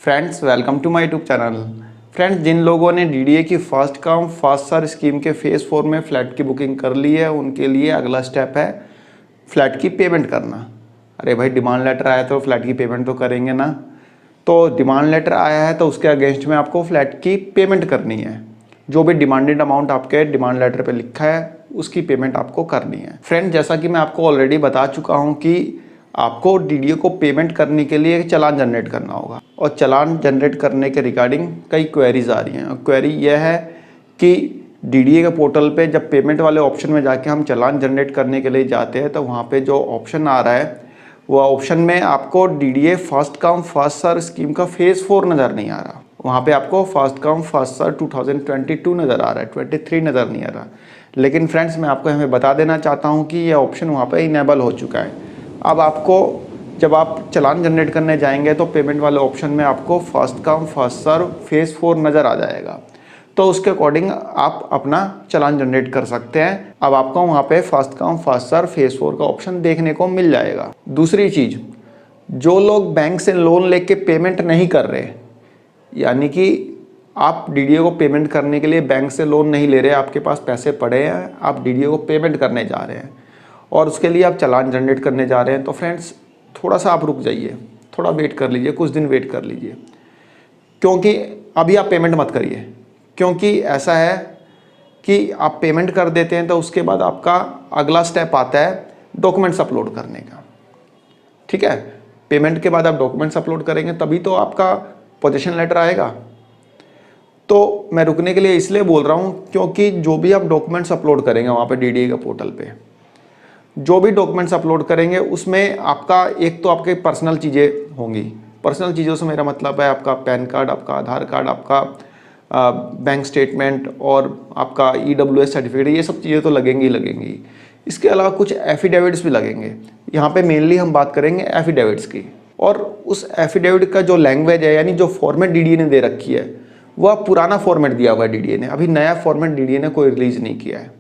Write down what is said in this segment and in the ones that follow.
Friends welcome to my YouTube channel. Friends, जिन लोगों ने डीडीए की first come first serve scheme के फेज़ 4 में फ़्लैट की बुकिंग कर ली है, उनके लिए अगला स्टेप है फ़्लैट की पेमेंट करना। अरे भाई, डिमांड लेटर आया तो फ़्लैट की पेमेंट तो करेंगे ना। तो डिमांड लेटर आया है तो उसके अगेंस्ट में आपको फ़्लैट की पेमेंट करनी है। जो भी डिमांडेड अमाउंट आपके डिमांड लेटर पे लिखा है उसकी पेमेंट आपको करनी है। फ्रेंड, जैसा कि मैं आपको ऑलरेडी बता चुका हूँ कि आपको डीडीए को पेमेंट करने के लिए एक चालान जनरेट करना होगा, और चालान जनरेट करने के रिगार्डिंग कई क्वेरीज आ रही हैं। क्वेरी यह है कि डीडीए के पोर्टल पे जब पेमेंट वाले ऑप्शन में जाके हम चालान जनरेट करने के लिए जाते हैं तो वहाँ पे जो ऑप्शन आ रहा है वो ऑप्शन में आपको DDA first come first serve scheme का फेज़ 4 नज़र नहीं आ रहा। वहाँ पे आपको फर्स्ट कम फर्स्ट सर्व 2022 नज़र आ रहा है, 23 नज़र नहीं आ रहा। लेकिन फ्रेंड्स, मैं आपको हमें बता देना चाहता हूँ कि यह ऑप्शन वहाँ पे इनेबल हो चुका है। अब आपको जब आप चालान जनरेट करने जाएंगे तो पेमेंट वाले ऑप्शन में आपको first come first serve phase 4 नज़र आ जाएगा। तो उसके अकॉर्डिंग आप अपना चालान जनरेट कर सकते हैं। अब आपको वहाँ पे first come first serve phase 4 का ऑप्शन देखने को मिल जाएगा। दूसरी चीज़, जो लोग बैंक से लोन लेके पेमेंट नहीं कर रहे, यानी कि आप डीडीए को पेमेंट करने के लिए बैंक से लोन नहीं ले रहे, आपके पास पैसे पड़े हैं, आप डीडीए को पेमेंट करने जा रहे हैं और उसके लिए आप चालान जनरेट करने जा रहे हैं, तो फ्रेंड्स थोड़ा सा आप रुक जाइए, थोड़ा वेट कर लीजिए, कुछ दिन वेट कर लीजिए। क्योंकि अभी आप पेमेंट मत करिए, क्योंकि ऐसा है कि आप पेमेंट कर देते हैं तो उसके बाद आपका अगला स्टेप आता है डॉक्यूमेंट्स अपलोड करने का। ठीक है, पेमेंट के बाद आप डॉक्यूमेंट्स अपलोड करेंगे तभी तो आपका पोजीशन लेटर आएगा। तो मैं रुकने के लिए इसलिए बोल रहा हूँ क्योंकि जो भी आप डॉक्यूमेंट्स अपलोड करेंगे वहाँ पे डीडीए के पोर्टल पे, जो भी डॉक्यूमेंट्स अपलोड करेंगे उसमें आपका एक तो आपके पर्सनल चीज़ें होंगी। पर्सनल चीज़ों से मेरा मतलब है आपका पैन कार्ड, आपका आधार कार्ड, आपका बैंक स्टेटमेंट और आपका EWS सर्टिफिकेट, ये सब चीज़ें तो लगेंगी ही लगेंगी। इसके अलावा कुछ एफिडेविट्स भी लगेंगे। यहाँ पे मेनली हम बात करेंगे एफिडेविट्स की, और उस एफिडेविट का जो लैंग्वेज है, यानी जो फॉर्मेट डीडीए ने दे रखी है, वह पुराना फॉर्मेट दिया हुआ है डीडीए ने, अभी नया फॉर्मेट डीडीए ने कोई रिलीज़ नहीं किया है।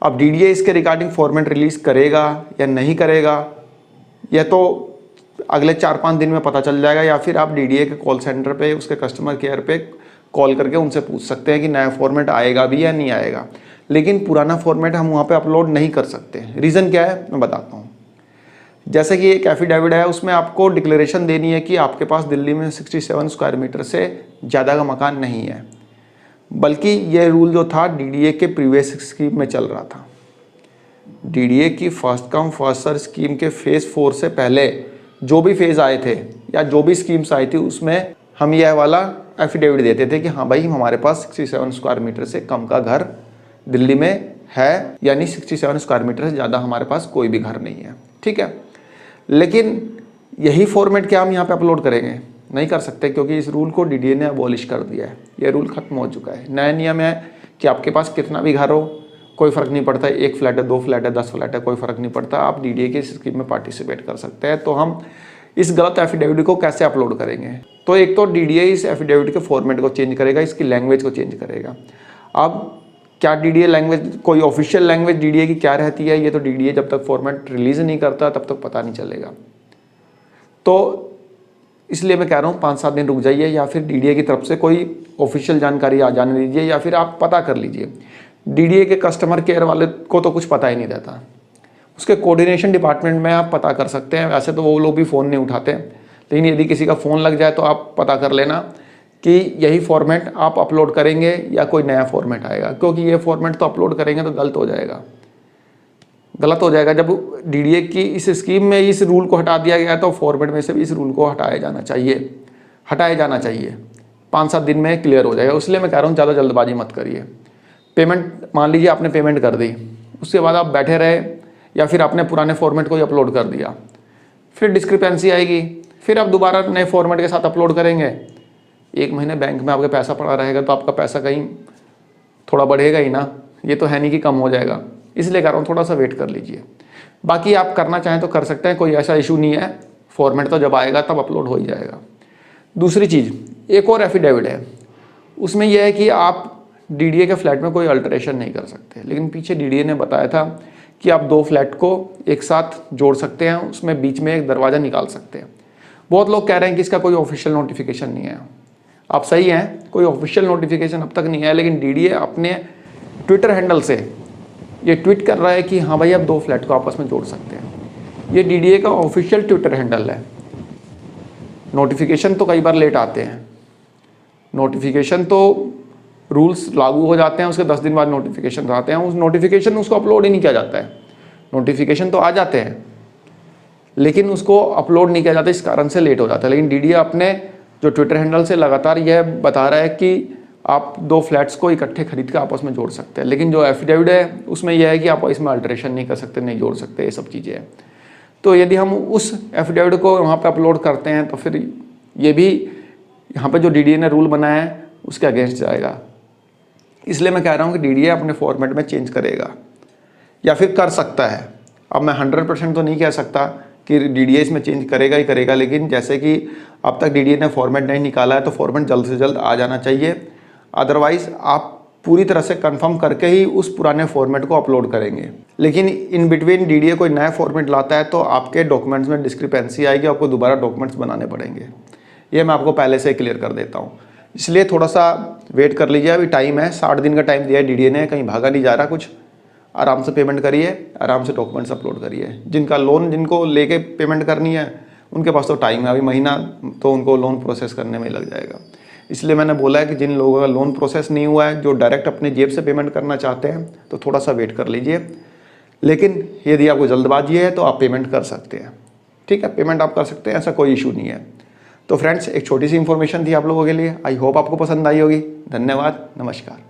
अब डीडीए इसके रिगार्डिंग फॉर्मेट रिलीज़ करेगा या नहीं करेगा, यह तो अगले 4-5 दिन में पता चल जाएगा, या फिर आप डीडीए के कॉल सेंटर पे, उसके कस्टमर केयर पे कॉल करके उनसे पूछ सकते हैं कि नया फॉर्मेट आएगा भी या नहीं आएगा। लेकिन पुराना फॉर्मेट हम वहाँ पे अपलोड नहीं कर सकते। रीज़न क्या है मैं बताता हूँ। जैसे कि एक एफिडेविट है, उसमें आपको डिक्लेरेशन देनी है कि आपके पास दिल्ली में 67 स्क्वायर मीटर से ज़्यादा का मकान नहीं है, बल्कि ये रूल जो था डीडीए के प्रीवियस स्कीम में चल रहा था। डीडीए की first come first serve scheme के फेज़ 4 से पहले जो भी फेज़ आए थे या जो भी स्कीम्स आई थी उसमें हम यह वाला एफिडेविट देते थे कि हाँ भाई, हमारे पास 67 स्क्वायर मीटर से कम का घर दिल्ली में है, यानी 67 स्क्वायर मीटर से ज़्यादा हमारे पास कोई भी घर नहीं है। ठीक है, लेकिन यही फॉर्मेट क्या हम यहाँ पे अपलोड करेंगे? नहीं कर सकते, क्योंकि इस रूल को डीडीए ने अबॉलिश कर दिया है। ये रूल खत्म हो चुका है। नया नियम है कि आपके पास कितना भी घर हो, कोई फ़र्क नहीं पड़ता, 1 फ्लैट है, 2 फ्लैट है, 10 फ्लैट है, कोई फ़र्क नहीं पड़ता, आप डीडीए की स्कीम में पार्टिसिपेट कर सकते हैं। तो हम इस गलत एफिडेविट को कैसे अपलोड करेंगे? तो एक तो डीडीए इस एफिडेविट के फॉर्मेट को चेंज करेगा, इसकी लैंग्वेज को चेंज करेगा। अब क्या डीडीए लैंग्वेज, कोई ऑफिशियल लैंग्वेज डीडीए की क्या रहती है, ये तो डीडीए जब तक फॉर्मेट रिलीज़ नहीं करता तब तक पता नहीं चलेगा। तो इसलिए मैं कह रहा हूँ 5-7 दिन रुक जाइए, या फिर डीडीए की तरफ से कोई ऑफिशियल जानकारी आ जाने दीजिए, या फिर आप पता कर लीजिए। डीडीए के कस्टमर केयर वाले को तो कुछ पता ही नहीं रहता, उसके कोऑर्डिनेशन डिपार्टमेंट में आप पता कर सकते हैं। वैसे तो वो लोग भी फ़ोन नहीं उठाते, लेकिन यदि किसी का फ़ोन लग जाए तो आप पता कर लेना कि यही फॉर्मेट आप अपलोड करेंगे या कोई नया फॉर्मेट आएगा, क्योंकि ये फॉर्मेट तो अपलोड करेंगे तो गलत हो जाएगा। जब डीडीए की इस स्कीम में इस रूल को हटा दिया गया तो फॉर्मेट में से भी इस रूल को हटाया जाना चाहिए। 5-7 दिन में क्लियर हो जाएगा। इसलिए मैं कह रहा हूँ ज़्यादा जल्दबाजी मत करिए। पेमेंट, मान लीजिए आपने पेमेंट कर दी, उसके बाद आप बैठे रहे, या फिर आपने पुराने फॉर्मेट को ही अपलोड कर दिया, फिर डिस्क्रिपेंसी आएगी, फिर आप दोबारा नए फॉर्मेट के साथ अपलोड करेंगे। 1 महीने बैंक में आपके पैसा पड़ा रहेगा तो आपका पैसा कहीं थोड़ा बढ़ेगा ही ना, ये तो है नहीं कि कम हो जाएगा। इसलिए कह रहा हूँ थोड़ा सा वेट कर लीजिए। बाकी आप करना चाहें तो कर सकते हैं, कोई ऐसा इशू नहीं है। फॉर्मेट तो जब आएगा तब अपलोड हो ही जाएगा। दूसरी चीज़, एक और एफिडेविट है, उसमें यह है कि आप डीडीए के फ्लैट में कोई अल्टरेशन नहीं कर सकते, लेकिन पीछे डीडीए ने बताया था कि आप 2 फ्लैट को एक साथ जोड़ सकते हैं, उसमें बीच में एक दरवाज़ा निकाल सकते हैं। बहुत लोग कह रहे हैं कि इसका कोई ऑफिशियल नोटिफिकेशन नहीं है। आप सही हैं, कोई ऑफिशियल नोटिफिकेशन अब तक नहीं है, लेकिन डीडीए अपने ट्विटर हैंडल से ये ट्वीट कर रहा है कि हाँ भाई आप 2 फ्लैट को आपस में जोड़ सकते हैं। ये डीडीए का ऑफिशियल ट्विटर हैंडल है। नोटिफिकेशन तो कई बार लेट आते हैं, नोटिफिकेशन तो रूल्स लागू हो जाते हैं उसके 10 दिन बाद नोटिफिकेशन आते हैं, उस नोटिफिकेशन उसको अपलोड ही नहीं किया जाता है। नोटिफिकेशन तो आ जाते हैं लेकिन उसको अपलोड नहीं किया जाता, इस कारण से लेट हो जाता है। लेकिन डीडीए अपने जो ट्विटर हैंडल से लगातार यह बता रहा है कि आप 2 फ्लैट्स को इकट्ठे खरीद कर आपस में जोड़ सकते हैं। लेकिन जो एफिडेविट है उसमें यह है कि आप इसमें अल्टरेशन नहीं कर सकते, नहीं जोड़ सकते, ये सब चीज़ें हैं। तो यदि हम उस एफिडेविट को वहाँ पे अपलोड करते हैं तो फिर ये भी यहाँ पे जो डीडीए ने रूल बनाया है उसके अगेंस्ट जाएगा। इसलिए मैं कह रहा हूँ कि डीडीए अपने फॉर्मेट में चेंज करेगा या फिर कर सकता है। अब मैं 100% तो नहीं कह सकता कि डीडीए इसमें चेंज करेगा ही करेगा, लेकिन जैसे कि अब तक डीडीए ने फॉर्मेट नहीं निकाला है तो फॉर्मेट जल्द से जल्द आ जाना चाहिए। अदरवाइज़ आप पूरी तरह से कंफर्म करके ही उस पुराने फॉर्मेट को अपलोड करेंगे। लेकिन इन बिटवीन डीडीए कोई नया फॉर्मेट लाता है तो आपके डॉक्यूमेंट्स में डिस्क्रिपेंसी आएगी, आपको दोबारा डॉक्यूमेंट्स बनाने पड़ेंगे। ये मैं आपको पहले से क्लियर कर देता हूँ, इसलिए थोड़ा सा वेट कर लीजिए। अभी टाइम है, 60 दिन का टाइम दिया है डीडीए ने, कहीं भागा नहीं जा रहा कुछ। आराम से पेमेंट करिए, आराम से डॉक्यूमेंट्स अपलोड करिए। जिनका लोन जिनको लेके पेमेंट करनी है उनके पास तो टाइम है, अभी महीना तो उनको लोन प्रोसेस करने में ही लग जाएगा। इसलिए मैंने बोला है कि जिन लोगों का लोन प्रोसेस नहीं हुआ है, जो डायरेक्ट अपने जेब से पेमेंट करना चाहते हैं, तो थोड़ा सा वेट कर लीजिए। लेकिन यदि आपको जल्दबाजी है तो आप पेमेंट कर सकते हैं, ठीक है, पेमेंट आप कर सकते हैं, ऐसा कोई इशू नहीं है। तो फ्रेंड्स, एक छोटी सी इन्फॉर्मेशन थी आप लोगों के लिए, आई होप आपको पसंद आई होगी। धन्यवाद, नमस्कार।